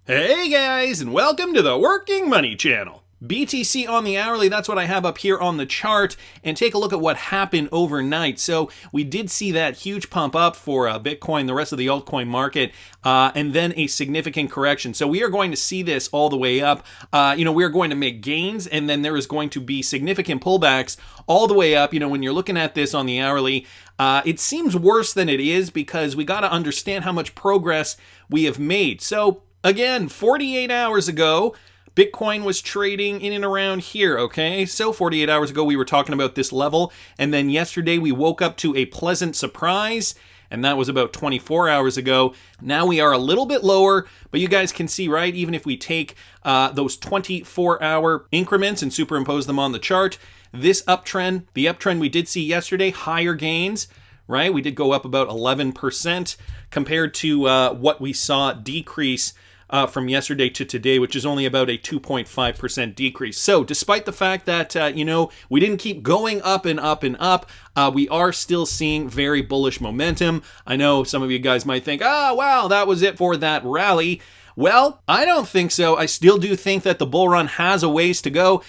Hey guys, and welcome to the Working Money Channel. BTC on the hourly, that's what I have up here on the chart, and take a look at what happened overnight. So we did see that huge pump up for Bitcoin, the rest of the altcoin market, and then a significant correction. So we are going to see this all the way up. We are going to make gains, and then there is going to be significant pullbacks all the way up. When you're looking at this on the hourly, it seems worse than it is because we got to understand how much progress we have made. So again, 48 hours ago, Bitcoin was trading in and around here, okay? So 48 hours ago, we were talking about this level, and then yesterday we woke up to a pleasant surprise, and that was about 24 hours ago. Now we are a little bit lower, but you guys can see, right, even if we take those 24-hour increments and superimpose them on the chart, this uptrend, the uptrend we did see yesterday, higher gains, right? We did go up about 11% compared to what we saw decrease from yesterday to today, which is only about a 2.5% decrease. So despite the fact that, we didn't keep going up and up and up, we are still seeing very bullish momentum. I know some of you guys might think, wow, that was it for that rally. Well, I don't think so. I still do think that the bull run has a ways to go.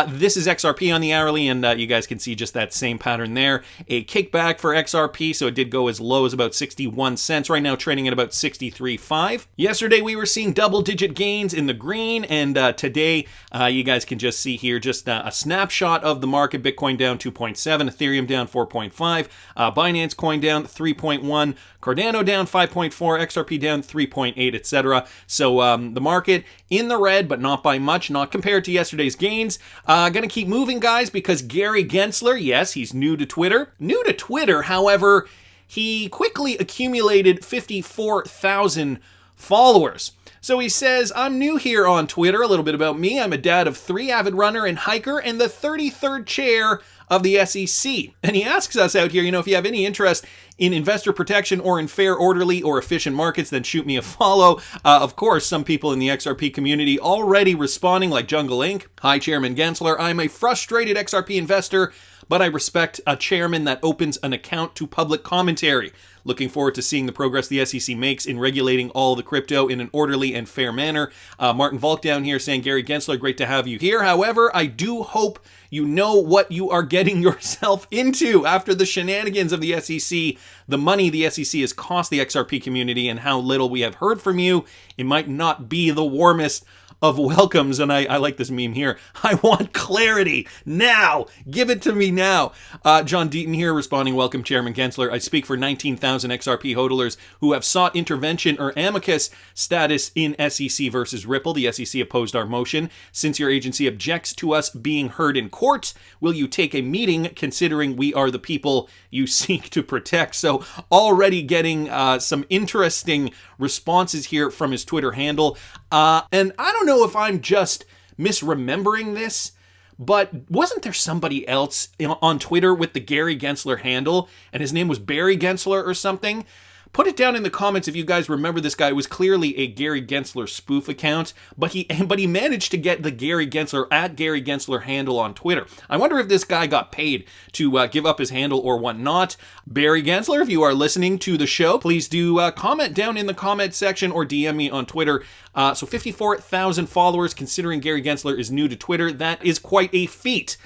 This is XRP on the hourly, and you guys can see just that same pattern there. A kickback for XRP, so it did go as low as about 61 cents. Right now, trading at about 63.5. Yesterday, we were seeing double-digit gains in the green, and today, you guys can just see here just a snapshot of the market. Bitcoin down 2.7, Ethereum down 4.5, Binance Coin down 3.1, Cardano down 5.4, XRP down 3.8, etc. So the market in the red, but not by much, not compared to yesterday's gains. Gonna keep moving, guys, because Gary Gensler, yes, he's new to Twitter. New to Twitter, however, he quickly accumulated 54,000 followers. So he says, I'm new here on Twitter. A little bit about me. I'm a dad of 3, avid runner and hiker, and the 33rd chair of the SEC. And he asks us out here, if you have any interest in investor protection or in fair, orderly, or efficient markets, then shoot me a follow. Of course, some people in the XRP community already responding, like Jungle Inc. Hi, Chairman Gensler. I'm a frustrated XRP investor, but I respect a chairman that opens an account to public commentary. Looking forward to seeing the progress the SEC makes in regulating all the crypto in an orderly and fair manner. Martin Volk down here saying, Gary Gensler, great to have you here. However, I do hope you know what you are getting yourself into after the shenanigans of the SEC, the money the SEC has cost the XRP community, and how little we have heard from you. It might not be the warmest of welcomes, and I like this meme here. I want clarity now. Give it to me now. John Deaton here responding, welcome, Chairman Gensler. I speak for 19,000 XRP hodlers who have sought intervention or amicus status in SEC versus Ripple. The SEC opposed our motion. Since your agency objects to us being heard in court, will you take a meeting considering we are the people you seek to protect? So already getting some interesting responses here from his Twitter handle. And I don't know if I'm just misremembering this, but wasn't there somebody else on Twitter with the Gary Gensler handle, and his name was Barry Gensler or something? Put it down in the comments if you guys remember this guy. It was clearly a Gary Gensler spoof account, but he managed to get the Gary Gensler at Gary Gensler handle on Twitter. I wonder if this guy got paid to give up his handle or whatnot. Barry Gensler, if you are listening to the show, please do comment down in the comment section or DM me on Twitter. So 54,000 followers, considering Gary Gensler is new to Twitter. That is quite a feat.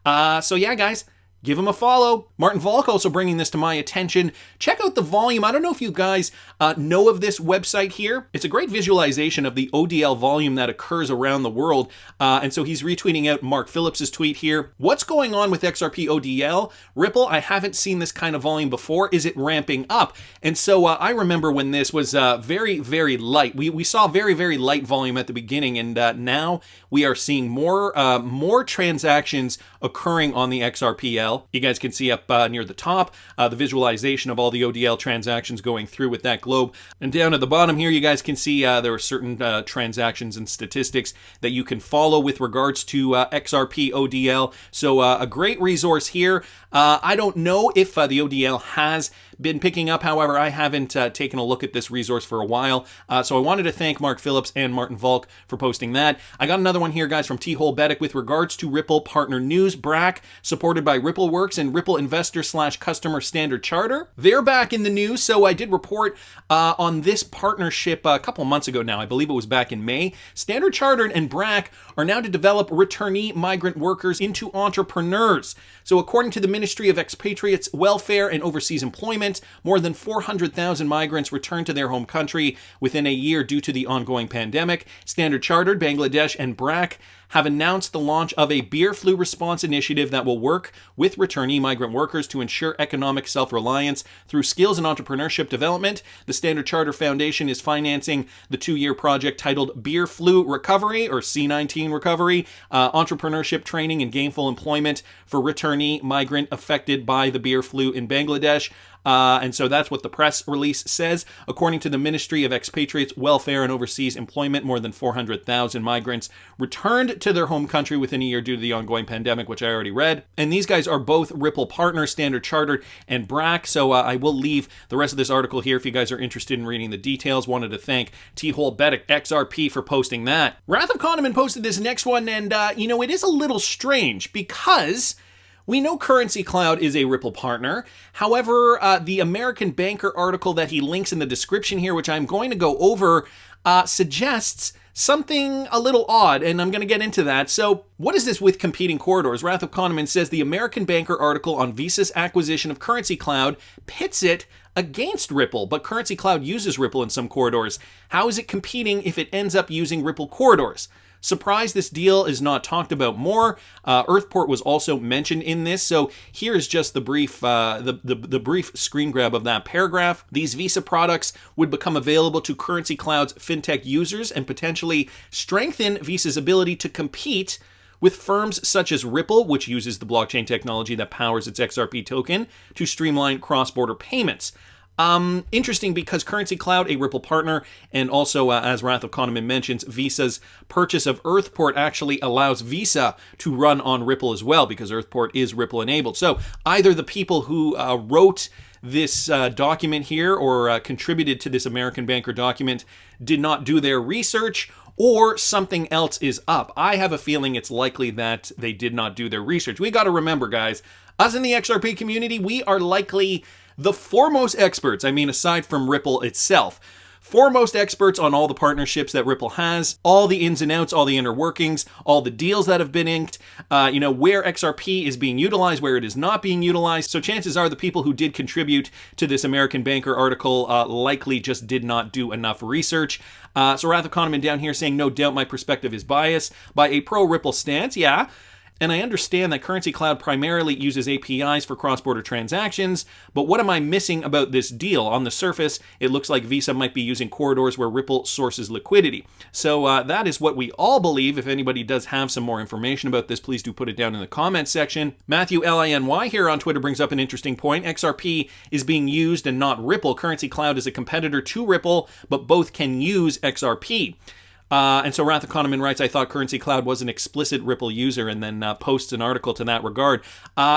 So yeah, guys. Give him a follow. Martin Volk also bringing this to my attention. Check out the volume. I don't know if you guys know of this website here. It's a great visualization of the ODL volume that occurs around the world. And so he's retweeting out Mark Phillips's tweet here. What's going on with XRP ODL? Ripple, I haven't seen this kind of volume before. Is it ramping up? And so I remember when this was very, very light. We saw very, very light volume at the beginning, and now we are seeing more transactions occurring on the XRPL. You guys can see up near the top the visualization of all the ODL transactions going through with that globe. And down at the bottom here, you guys can see there are certain transactions and statistics that you can follow with regards to XRP ODL. So a great resource here. I don't know if the ODL has been picking up. However, I haven't taken a look at this resource for a while. So I wanted to thank Mark Phillips and Martin Volk for posting that. I got another one here, guys, from T-Hole Betic with regards to Ripple partner news. BRAC, supported by RippleWorks and Ripple Investor/Customer Standard Charter. They're back in the news. So I did report on this partnership a couple months ago now. I believe it was back in May. Standard Chartered and BRAC are now to develop returnee migrant workers into entrepreneurs. So according to the Ministry of Expatriates, Welfare and Overseas Employment, more than 400,000 migrants returned to their home country within a year due to the ongoing pandemic. Standard Chartered, Bangladesh, and BRAC have announced the launch of a beer flu response initiative that will work with returnee migrant workers to ensure economic self-reliance through skills and entrepreneurship development. The Standard Chartered Foundation is financing the 2-year project titled Beer Flu Recovery, or C19 Recovery, entrepreneurship training and gainful employment for returnee migrant affected by the beer flu in Bangladesh. And so that's what the press release says. According to the Ministry of Expatriates, Welfare and Overseas Employment, more than 400,000 migrants returned to their home country within a year due to the ongoing pandemic, which I already read. And these guys are both Ripple partners, Standard Chartered and BRAC. So I will leave the rest of this article here if you guys are interested in reading the details. Wanted to thank T-Hole Betic XRP for posting that. Wrath of Kahneman posted this next one, and it is a little strange because we know Currency Cloud is a Ripple partner. However, the American Banker article that he links in the description here, which I'm going to go over, suggests something a little odd, and I'm going to get into that. So what is this with competing corridors? Wrath of Kahneman says the American Banker article on Visa's acquisition of Currency Cloud pits it against Ripple, but Currency Cloud uses Ripple in some corridors. How is it competing if it ends up using Ripple corridors? Surprised this deal is not talked about more. Earthport was also mentioned in this, so here is just the brief the brief screen grab of that paragraph. These Visa products would become available to Currency Cloud's fintech users and potentially strengthen Visa's ability to compete with firms such as Ripple, which uses the blockchain technology that powers its XRP token to streamline cross-border payments. Interesting because Currency Cloud, a Ripple partner, and also, as Wrath of Kahneman mentions, Visa's purchase of Earthport actually allows Visa to run on Ripple as well, because Earthport is Ripple enabled. So either the people who wrote this document here or contributed to this American Banker document did not do their research, or something else is up. I have a feeling it's likely that they did not do their research. We got to remember, guys, us in the XRP community, we are likely the foremost experts, aside from Ripple itself, foremost experts on all the partnerships that Ripple has, all the ins and outs, all the inner workings, all the deals that have been inked, where XRP is being utilized, where it is not being utilized. So chances are the people who did contribute to this American Banker article likely just did not do enough research. So Wrath of Kahneman down here saying, no doubt my perspective is biased by a pro-Ripple stance. Yeah. And I understand that Currency Cloud primarily uses APIs for cross-border transactions, but what am I missing about this deal? On the surface, it looks like Visa might be using corridors where Ripple sources liquidity. So that is what we all believe. If anybody does have some more information about this, please do put it down in the comments section. Matthew Liny here on Twitter brings up an interesting point. XRP is being used and not Ripple. Currency Cloud is a competitor to Ripple, but both can use XRP. And so Wrath of Kahneman writes, I thought Currency Cloud was an explicit Ripple user, and then posts an article to that regard.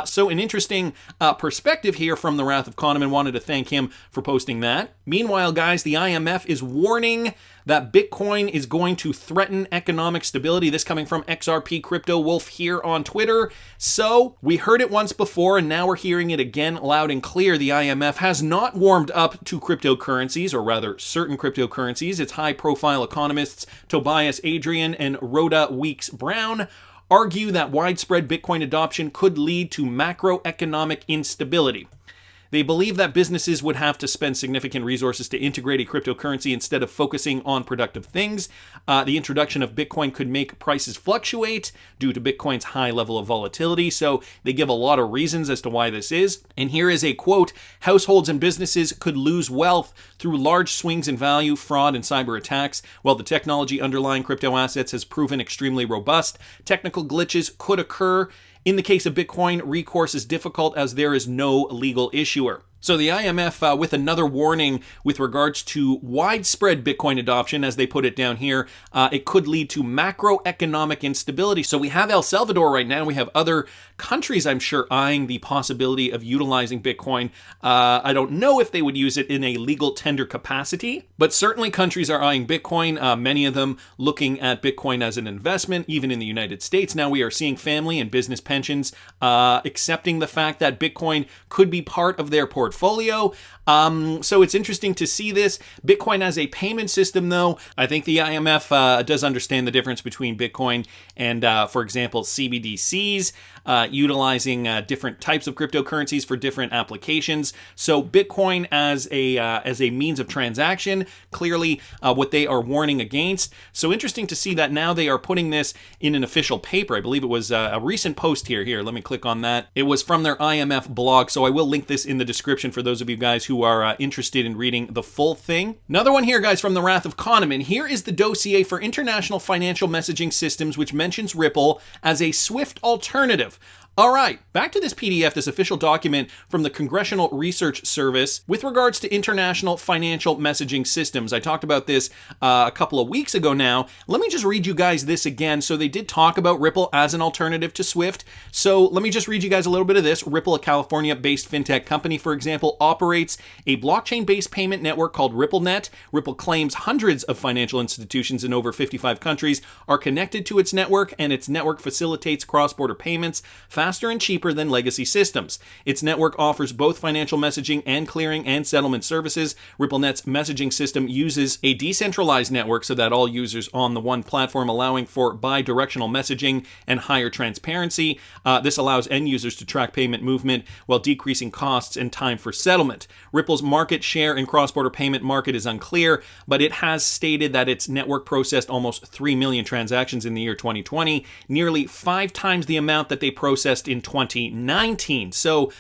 So an interesting perspective here from the Wrath of Kahneman. Wanted to thank him for posting that. Meanwhile, guys, the IMF is warning that Bitcoin is going to threaten economic stability. This coming from XRP Crypto Wolf here on Twitter. So we heard it once before, and now we're hearing it again loud and clear. The IMF has not warmed up to cryptocurrencies, or rather certain cryptocurrencies. Its high-profile economists Tobias Adrian and Rhoda Weeks Brown argue that widespread Bitcoin adoption could lead to macroeconomic instability. They believe that businesses would have to spend significant resources to integrate a cryptocurrency instead of focusing on productive things. The introduction of Bitcoin could make prices fluctuate due to Bitcoin's high level of volatility. So they give a lot of reasons as to why this is. And here is a quote: households and businesses could lose wealth through large swings in value, fraud, and cyber attacks. While the technology underlying crypto assets has proven extremely robust, technical glitches could occur. In the case of Bitcoin, recourse is difficult as there is no legal issuer. So the IMF with another warning with regards to widespread Bitcoin adoption, as they put it down here, it could lead to macroeconomic instability. So we have El Salvador right now. We have other countries, I'm sure, eyeing the possibility of utilizing Bitcoin. I don't know if they would use it in a legal tender capacity, but certainly countries are eyeing Bitcoin, many of them looking at Bitcoin as an investment, even in the United States. Now we are seeing family and business pensions accepting the fact that Bitcoin could be part of their portfolio. So it's interesting to see this. Bitcoin as a payment system, though, I think the IMF does understand the difference between Bitcoin and, for example, CBDCs, utilizing different types of cryptocurrencies for different applications. So Bitcoin as a means of transaction, clearly what they are warning against. So interesting to see that now they are putting this in an official paper. I believe it was a recent post here. Here, let me click on that. It was from their IMF blog, so I will link this in the description for those of you guys who are interested in reading the full thing. Another one here, guys, from the Wrath of Kahneman. Here is the dossier for international financial messaging systems, which mentions Ripple as a SWIFT alternative. All right, back to this PDF, this official document from the Congressional Research Service with regards to international financial messaging systems. I talked about this a couple of weeks ago now. Let me just read you guys this again. So they did talk about Ripple as an alternative to SWIFT. So let me just read you guys a little bit of this. Ripple, a California-based fintech company, for example, operates a blockchain-based payment network called RippleNet. Ripple claims hundreds of financial institutions in over 55 countries are connected to its network, and its network facilitates cross-border payments faster and cheaper than legacy systems. Its network offers both financial messaging and clearing and settlement services. RippleNet's messaging system uses a decentralized network so that all users on the one platform, allowing for bi-directional messaging and higher transparency. This allows end users to track payment movement while decreasing costs and time for settlement. Ripple's market share in cross-border payment market is unclear, but it has stated that its network processed almost 3 million transactions in the year 2020, nearly 5 times the amount that they processed in 2019. So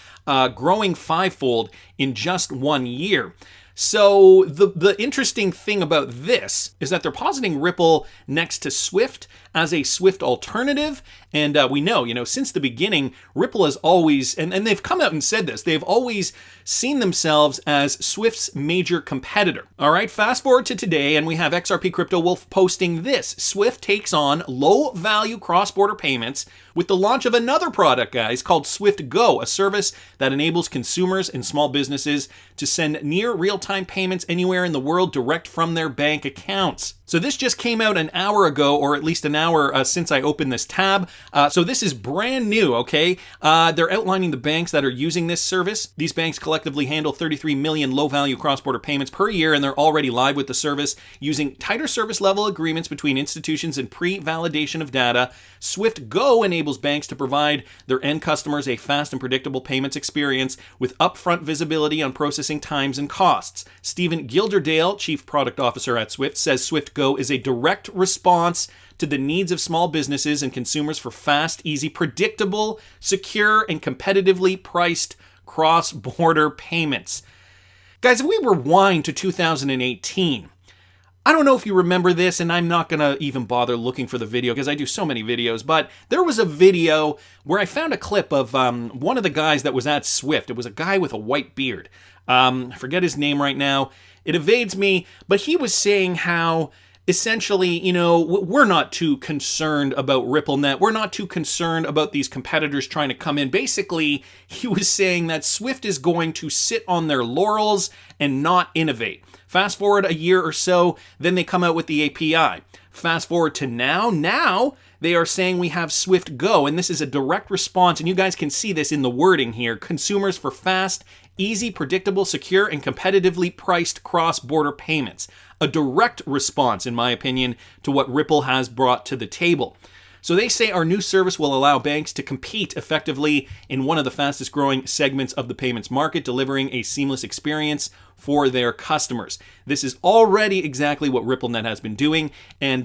growing fivefold in just 1 year. So the interesting thing about this is that they're positing Ripple next to SWIFT as a SWIFT alternative. And we know, since the beginning, Ripple has always, and they've come out and said this, they've always seen themselves as SWIFT's major competitor. All right, fast forward to today, and we have XRP Crypto Wolf posting this. SWIFT takes on low-value cross-border payments with the launch of another product, guys, called Swift Go, a service that enables consumers and small businesses to send near real-time payments anywhere in the world direct from their bank accounts. So this just came out an hour ago, or at least an hour since I opened this tab. So this is brand new, okay? They're outlining the banks that are using this service. These banks collectively handle 33 million low-value cross-border payments per year, and they're already live with the service using tighter service level agreements between institutions and pre-validation of data. Swift Go enables banks to provide their end customers a fast and predictable payments experience with upfront visibility on processing times and costs. Stephen Gilderdale, Chief Product Officer at Swift, says Swift Go is a direct response to the needs of small businesses and consumers for fast, easy, predictable, secure, and competitively priced cross-border payments. Guys, if we rewind to 2018, I don't know if you remember this, and I'm not going to even bother looking for the video because I do so many videos, but there was a video where I found a clip of one of the guys that was at Swift. It was a guy with a white beard. I forget his name right now. It evades me, but he was saying how essentially, we're not too concerned about RippleNet. We're not too concerned about these competitors trying to come in. Basically, he was saying that Swift is going to sit on their laurels and not innovate. Fast forward a year or so, then they come out with the API. Fast forward to now they are saying we have Swift Go, and this is a direct response, and you guys can see this in the wording here. Consumers for fast, easy, predictable, secure, and competitively priced cross-border payments. A direct response, in my opinion, to what Ripple has brought to the table. So they say our new service will allow banks to compete effectively in one of the fastest growing segments of the payments market, delivering a seamless experience for their customers. This is already exactly what RippleNet has been doing, and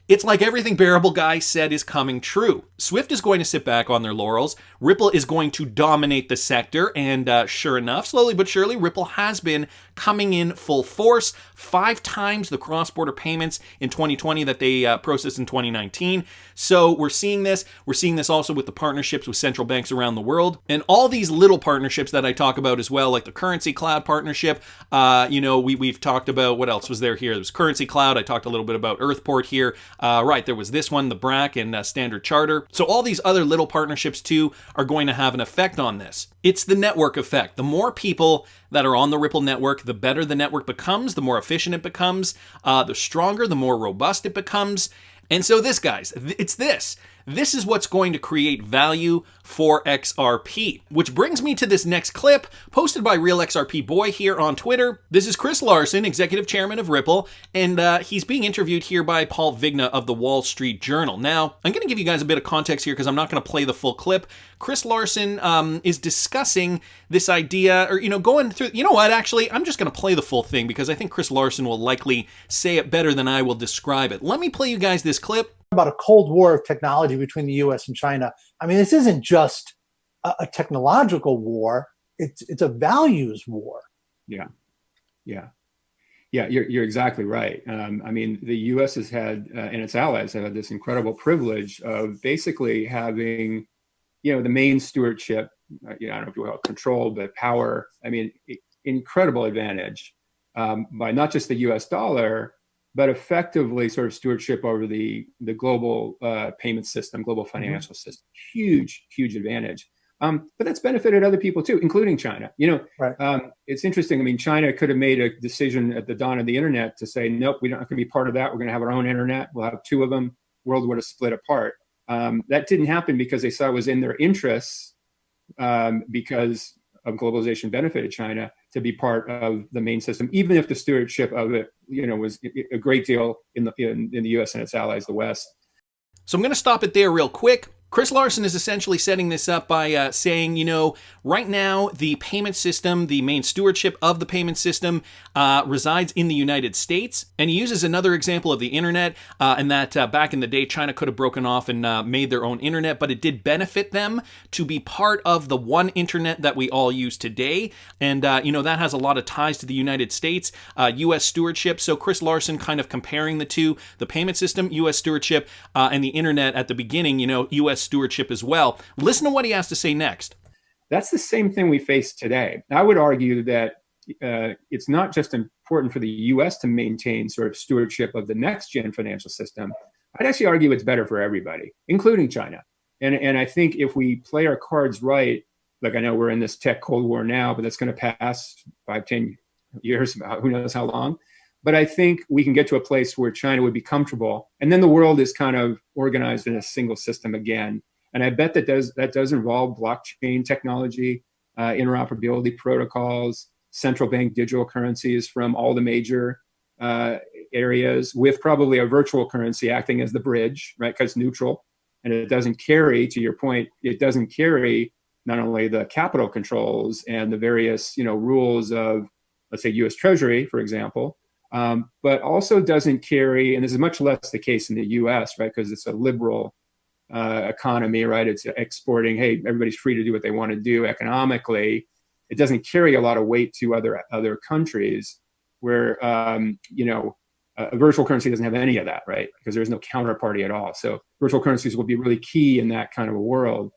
It's like everything Bearable Guy said is coming true. Swift is going to sit back on their laurels. Ripple is going to dominate the sector. And sure enough, slowly but surely, Ripple has been coming in full force. 5 times the cross-border payments in 2020 that they processed in 2019. So we're seeing this. We're seeing this also with the partnerships with central banks around the world. And all these little partnerships that I talk about as well, like the Currency Cloud partnership. We've talked about, what else was there here? There was Currency Cloud. I talked a little bit about Earthport here. There was this one, the BRAC and Standard Charter. So all these other little partnerships too are going to have an effect on this. It's the network effect. The more people that are on the Ripple network, the better the network becomes, the more efficient it becomes, the stronger, the more robust it becomes. And so this, guys, it's this. This is what's going to create value for XRP. Which brings me to this next clip posted by Real XRP Boy here on Twitter. This is Chris Larsen, executive chairman of Ripple, and he's being interviewed here by Paul Vigna of the Wall Street Journal. Now, I'm going to give you guys a bit of context here because I'm not going to play the full clip. Chris Larsen is discussing this idea, or, going through, actually, I'm just going to play the full thing because I think Chris Larsen will likely say it better than I will describe it. Let me play you guys this clip. About a Cold War of technology between the U.S. and China. I mean, this isn't just a technological war; it's a values war. Yeah. You're exactly right. The U.S. has had and its allies have had this incredible privilege of basically having, the main stewardship. I don't know if you will control, but power. Incredible advantage by not just the U.S. dollar, but effectively sort of stewardship over the global payment system, global financial system. Huge advantage. But that's benefited other people too, including China. Right. It's interesting. China could have made a decision at the dawn of the internet to say, nope, we're not going to be part of that. We're going to have our own internet. We'll have 2 of them. World would have split apart. That didn't happen because they saw it was in their interests because of globalization benefited China to be part of the main system, even if the stewardship of it, was a great deal in the U.S. and its allies, the West. So I'm going to stop it there real quick. Chris Larsen is essentially setting this up by saying, right now the payment system, the main stewardship of the payment system resides in the United States. And he uses another example of the internet and that back in the day, China could have broken off and made their own internet, but it did benefit them to be part of the one internet that we all use today. And, that has a lot of ties to the United States, U.S. stewardship. So Chris Larsen kind of comparing the two, the payment system, U.S. stewardship, and the internet at the beginning, U.S. stewardship as well. Listen to what he has to say next. That's the same thing we face today. I would argue that it's not just important for the U.S. to maintain sort of stewardship of the next gen financial system. I'd actually argue it's better for everybody, including China. And I think if we play our cards right, like I know we're in this tech Cold War now, but that's going to pass 5-10 years, who knows how long. But I think we can get to a place where China would be comfortable, and then the world is kind of organized in a single system again. And I bet that does involve blockchain technology, interoperability protocols, central bank digital currencies from all the major areas, with probably a virtual currency acting as the bridge, right? Because it's neutral, and it doesn't carry, to your point, it doesn't carry not only the capital controls and the various rules of, let's say, U.S. Treasury, for example. But also doesn't carry, and this is much less the case in the U.S., right? Because it's a liberal economy, right? It's exporting. Hey, everybody's free to do what they want to do economically. It doesn't carry a lot of weight to other countries where a virtual currency doesn't have any of that, right? Because there's no counterparty at all. So virtual currencies will be really key in that kind of a world.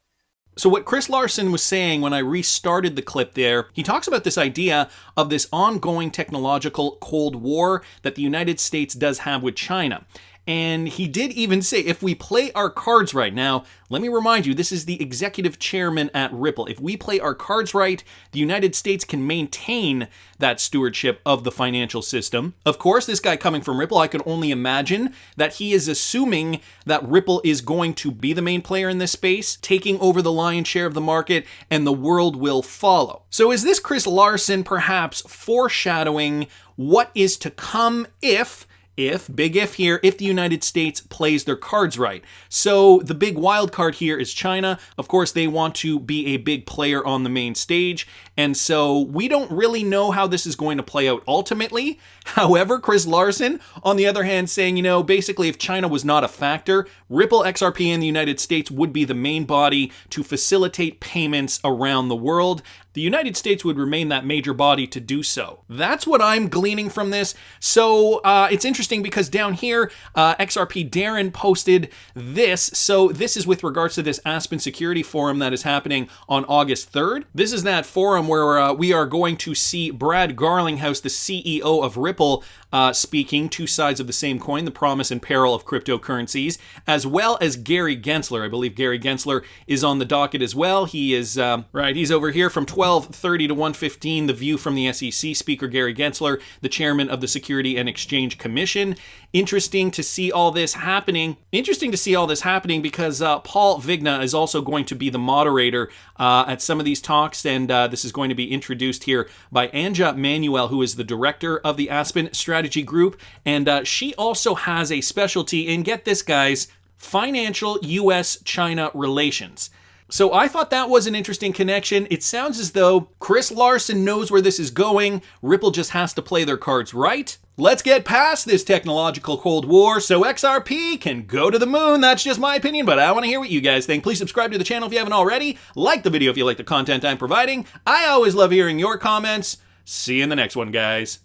So what Chris Larsen was saying when I restarted the clip there, he talks about this idea of this ongoing technological Cold War that the United States does have with China. And he did even say, if we play our cards right now, let me remind you, this is the executive chairman at Ripple. If we play our cards right, the United States can maintain that stewardship of the financial system. Of course, this guy coming from Ripple, I can only imagine that he is assuming that Ripple is going to be the main player in this space, taking over the lion's share of the market, and the world will follow. So is this Chris Larsen perhaps foreshadowing what is to come if big if here, if the United States plays their cards right. So the big wild card here is China. Of course, they want to be a big player on the main stage. And so we don't really know how this is going to play out ultimately. However, Chris Larsen, on the other hand, saying, basically if China was not a factor, Ripple, XRP, and the United States would be the main body to facilitate payments around the world. The United States would remain that major body to do so. That's what I'm gleaning from this. So it's interesting because down here, XRP Darren posted this. So this is with regards to this Aspen Security Forum that is happening on August 3rd. This is that forum where we are going to see Brad Garlinghouse, the CEO of Ripple, speaking, two sides of the same coin, the promise and peril of cryptocurrencies, as well as Gary Gensler. I believe Gary Gensler is on the docket as well. He is, he's over here from 12:30 to 1:15, The View from the SEC, Speaker Gary Gensler, the chairman of the Security and Exchange Commission. Interesting to see all this happening. Interesting to see all this happening because Paul Vigna is also going to be the moderator at some of these talks, and this is going to be introduced here by Anja Manuel, who is the director of the Aspen Strategy Group, and she also has a specialty in, get this guys, financial U.S.-China relations. So I thought that was an interesting connection. It sounds as though Chris Larsen knows where this is going. Ripple just has to play their cards right. Let's get past this technological Cold War so XRP can go to the moon. That's just my opinion, but I want to hear what you guys think. Please subscribe to the channel if you haven't already. Like the video if you like the content I'm providing. I always love hearing your comments. See you in the next one, guys.